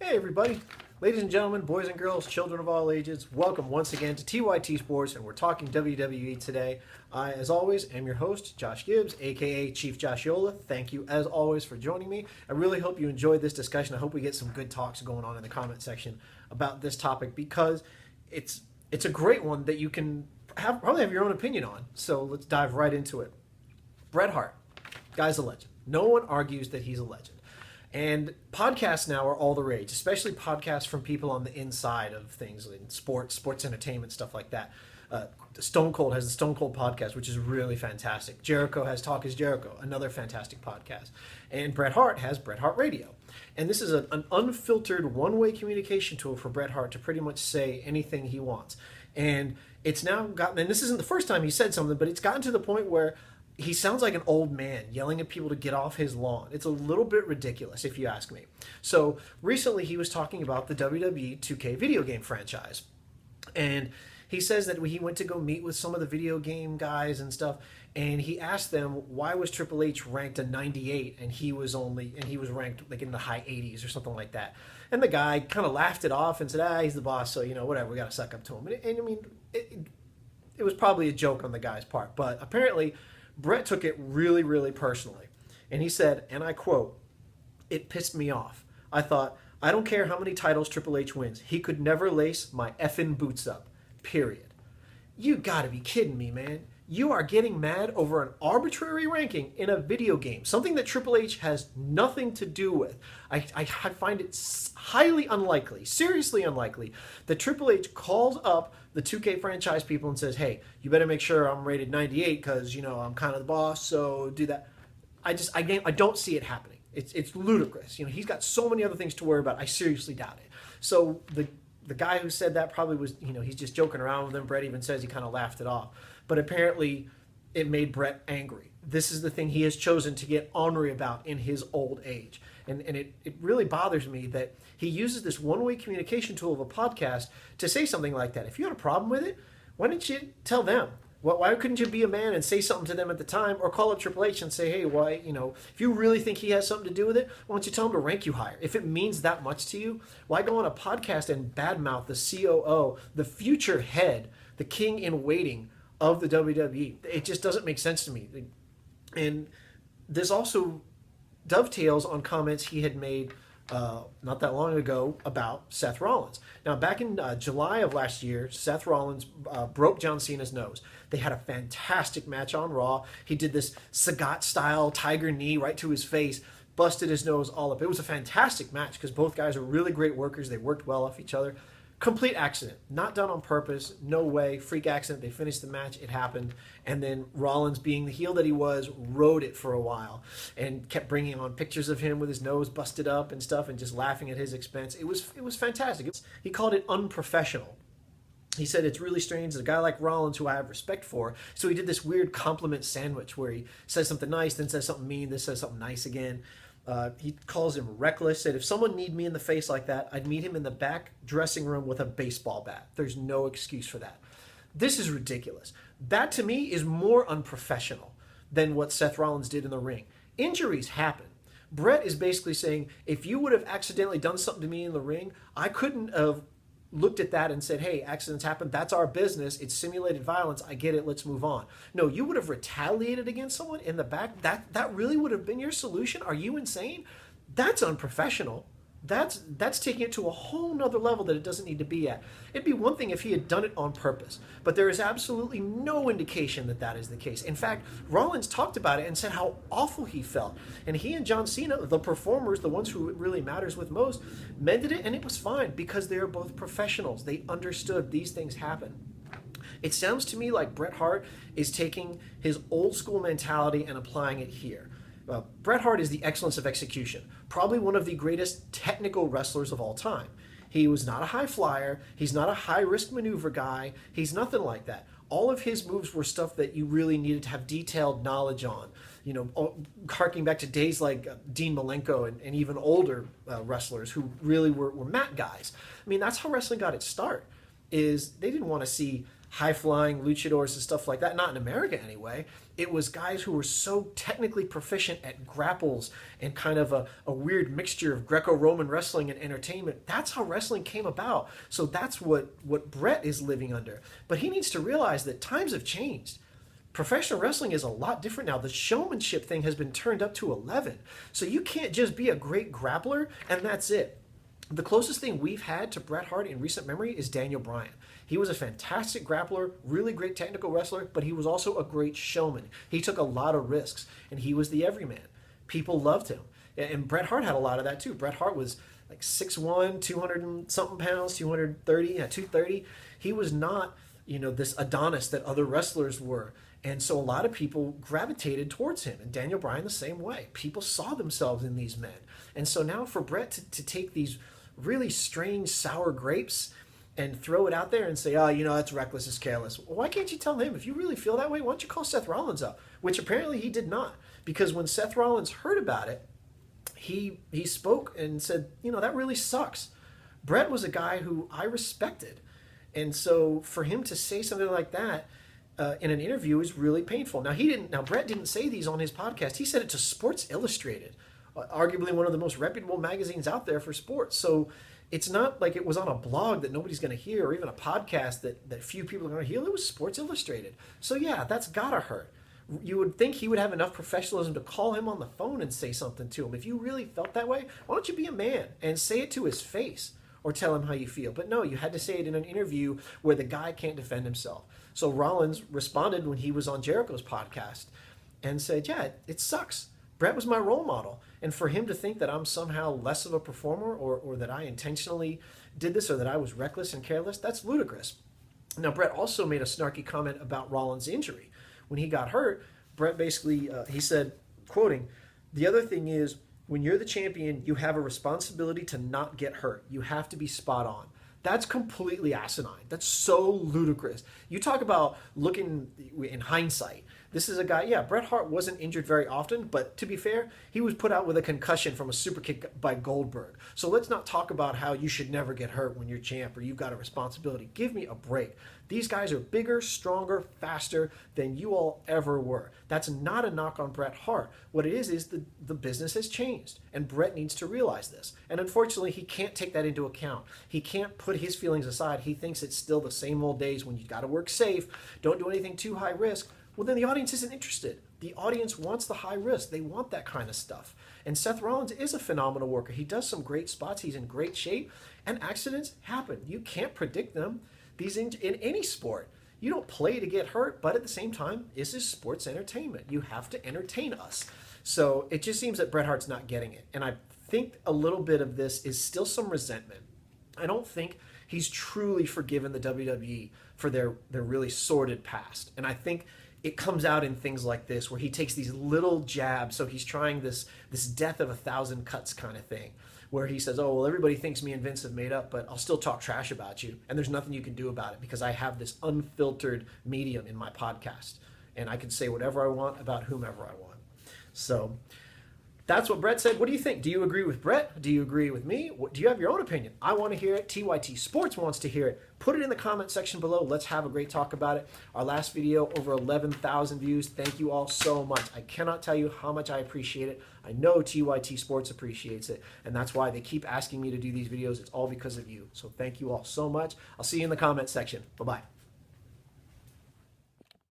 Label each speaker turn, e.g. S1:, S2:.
S1: Hey everybody, ladies and gentlemen, boys and girls, children of all ages, welcome once again to TYT Sports, and we're talking WWE today. I, as always, am your host, Josh Gibbs, aka Chief Joshiola. Thank you, as always, for joining me. I really hope you enjoyed this discussion. I hope we get some good talks going on in the comment section about this topic because it's a great one that you can probably have your own opinion on. So let's dive right into it. Bret Hart, guy's a legend. No one argues that he's a legend. And podcasts now are all the rage, especially podcasts from people on the inside of things in sports entertainment, stuff like that. Stone Cold has the Stone Cold podcast, which is really fantastic. Jericho has Talk is Jericho, another fantastic podcast. And Bret Hart has Bret Hart Radio. And this is an unfiltered one-way communication tool for Bret Hart to pretty much say anything he wants. And it's now gotten, and this isn't the first time he said something, but it's gotten to the point where he sounds like an old man yelling at people to get off his lawn. It's a little bit ridiculous, if you ask me. So recently he was talking about the WWE 2K video game franchise. And he says that he went to go meet with some of the video game guys and stuff, and he asked them why was Triple H ranked a 98 and he was ranked like in the high 80s or something like that. And the guy kind of laughed it off and said, he's the boss, so whatever, we got to suck up to him. And I mean, it was probably a joke on the guy's part, but apparently Bret took it really, really personally. And he said, and I quote, "It pissed me off. I thought, I don't care how many titles Triple H wins. He could never lace my effing boots up. Period." You gotta be kidding me, man. You are getting mad over an arbitrary ranking in a video game, something that Triple H has nothing to do with. I find it highly unlikely, seriously unlikely, that Triple H calls up the 2K franchise people and says, hey, you better make sure I'm rated 98 because, I'm kind of the boss, so do that. I don't see it happening. It's ludicrous. He's got so many other things to worry about. I seriously doubt it. So the guy who said that probably was, he's just joking around with him. Bret even says he kind of laughed it off. But apparently it made Bret angry. This is the thing he has chosen to get ornery about in his old age. And it really bothers me that he uses this one-way communication tool of a podcast to say something like that. If you had a problem with it, why didn't you tell them? Why couldn't you be a man and say something to them at the time, or call up Triple H and say, hey, if you really think he has something to do with it, why don't you tell him to rank you higher? If it means that much to you, why go on a podcast and badmouth the COO, the future head, the king in waiting of the WWE? It just doesn't make sense to me. And this also dovetails on comments he had made not that long ago about Seth Rollins. Now, back in July of last year, Seth Rollins broke John Cena's nose. They had a fantastic match on Raw. He did this Sagat-style tiger knee right to his face, busted his nose all up. It was a fantastic match because both guys are really great workers. They worked well off each other. Complete accident. Not done on purpose. No way. Freak accident. They finished the match. It happened. And then Rollins, being the heel that he was, rode it for a while and kept bringing on pictures of him with his nose busted up and stuff and just laughing at his expense. It was fantastic. He called it unprofessional. He said it's really strange that a guy like Rollins, who I have respect for, so he did this weird compliment sandwich where he says something nice, then says something mean, then says something nice again. He calls him reckless, said if someone kneed me in the face like that, I'd meet him in the back dressing room with a baseball bat. There's no excuse for that. This is ridiculous. That, to me, is more unprofessional than what Seth Rollins did in the ring. Injuries happen. Bret is basically saying, if you would have accidentally done something to me in the ring, I couldn't have looked at that and said, hey, accidents happen. That's our business. It's simulated violence. I get it. Let's move on. No, you would have retaliated against someone in the back. That really would have been your solution? Are you insane? That's unprofessional. That's taking it to a whole nother level that it doesn't need to be at. It'd be one thing if he had done it on purpose, but there is absolutely no indication that that is the case. In fact, Rollins talked about it and said how awful he felt. And he and John Cena, the performers, the ones who it really matters with most, mended it, and it was fine because they are both professionals. They understood these things happen. It sounds to me like Bret Hart is taking his old school mentality and applying it here. Bret Hart is the excellence of execution, probably one of the greatest technical wrestlers of all time. He was not a high flyer. He's not a high-risk maneuver guy. He's nothing like that. All of his moves were stuff that you really needed to have detailed knowledge on. Harking back to days like Dean Malenko and even older wrestlers who really were mat guys. I mean, that's how wrestling got its start, is they didn't want to see high-flying luchadors and stuff like that. Not in America anyway. It was guys who were so technically proficient at grapples and kind of a weird mixture of Greco-Roman wrestling and entertainment. That's how wrestling came about. So that's what Bret is living under. But he needs to realize that times have changed. Professional wrestling is a lot different now. The showmanship thing has been turned up to 11. So you can't just be a great grappler and that's it. The closest thing we've had to Bret Hart in recent memory is Daniel Bryan. He was a fantastic grappler, really great technical wrestler, but he was also a great showman. He took a lot of risks, and he was the everyman. People loved him. And Bret Hart had a lot of that too. Bret Hart was like 6'1", 200 and something pounds, 230. He was not, this Adonis that other wrestlers were. And so a lot of people gravitated towards him. And Daniel Bryan the same way. People saw themselves in these men. And so now for Bret to take these really strange sour grapes and throw it out there and say, oh, that's reckless, it's careless. Well, why can't you tell him, if you really feel that way, why don't you call Seth Rollins up? Which apparently he did not. Because when Seth Rollins heard about it, he spoke and said, that really sucks. Bret was a guy who I respected. And so for him to say something like that in an interview is really painful. Now Bret didn't say these on his podcast. He said it to Sports Illustrated, arguably one of the most reputable magazines out there for sports. So it's not like it was on a blog that nobody's going to hear, or even a podcast that few people are going to hear. It was Sports Illustrated. So yeah, that's gotta hurt. You would think he would have enough professionalism to call him on the phone and say something to him. If you really felt that way, why don't you be a man and say it to his face or tell him how you feel? But no, you had to say it in an interview where the guy can't defend himself. So Rollins responded when he was on Jericho's podcast and said, yeah, it sucks. Bret was my role model. And for him to think that I'm somehow less of a performer or that I intentionally did this or that I was reckless and careless, that's ludicrous. Now, Bret also made a snarky comment about Rollins' injury. When he got hurt, Bret basically, he said, quoting, "The other thing is, when you're the champion, you have a responsibility to not get hurt. You have to be spot on." That's completely asinine. That's so ludicrous. You talk about looking in hindsight. This is a guy, yeah, Bret Hart wasn't injured very often, but to be fair, he was put out with a concussion from a super kick by Goldberg. So let's not talk about how you should never get hurt when you're champ or you've got a responsibility. Give me a break. These guys are bigger, stronger, faster than you all ever were. That's not a knock on Bret Hart. What it is the business has changed, and Bret needs to realize this. And unfortunately, he can't take that into account. He can't put his feelings aside. He thinks it's still the same old days when you got to work safe, don't do anything too high risk. Well, then the audience isn't interested. The audience wants the high risk. They want that kind of stuff. And Seth Rollins is a phenomenal worker. He does some great spots. He's in great shape. And accidents happen. You can't predict them. These in any sport. You don't play to get hurt, but at the same time, this is sports entertainment. You have to entertain us. So it just seems that Bret Hart's not getting it. And I think a little bit of this is still some resentment. I don't think he's truly forgiven the WWE for their really sordid past. And I think it comes out in things like this, where he takes these little jabs. So he's trying this death of 1,000 cuts kind of thing, where he says, oh, well, everybody thinks me and Vince have made up, but I'll still talk trash about you. And there's nothing you can do about it because I have this unfiltered medium in my podcast. And I can say whatever I want about whomever I want. So that's what Bret said. What do you think? Do you agree with Bret? Do you agree with me? Do you have your own opinion? I want to hear it. TYT Sports wants to hear it. Put it in the comment section below. Let's have a great talk about it. Our last video, over 11,000 views. Thank you all so much. I cannot tell you how much I appreciate it. I know TYT Sports appreciates it, and that's why they keep asking me to do these videos. It's all because of you. So thank you all so much. I'll see you in the comment section. Bye-bye.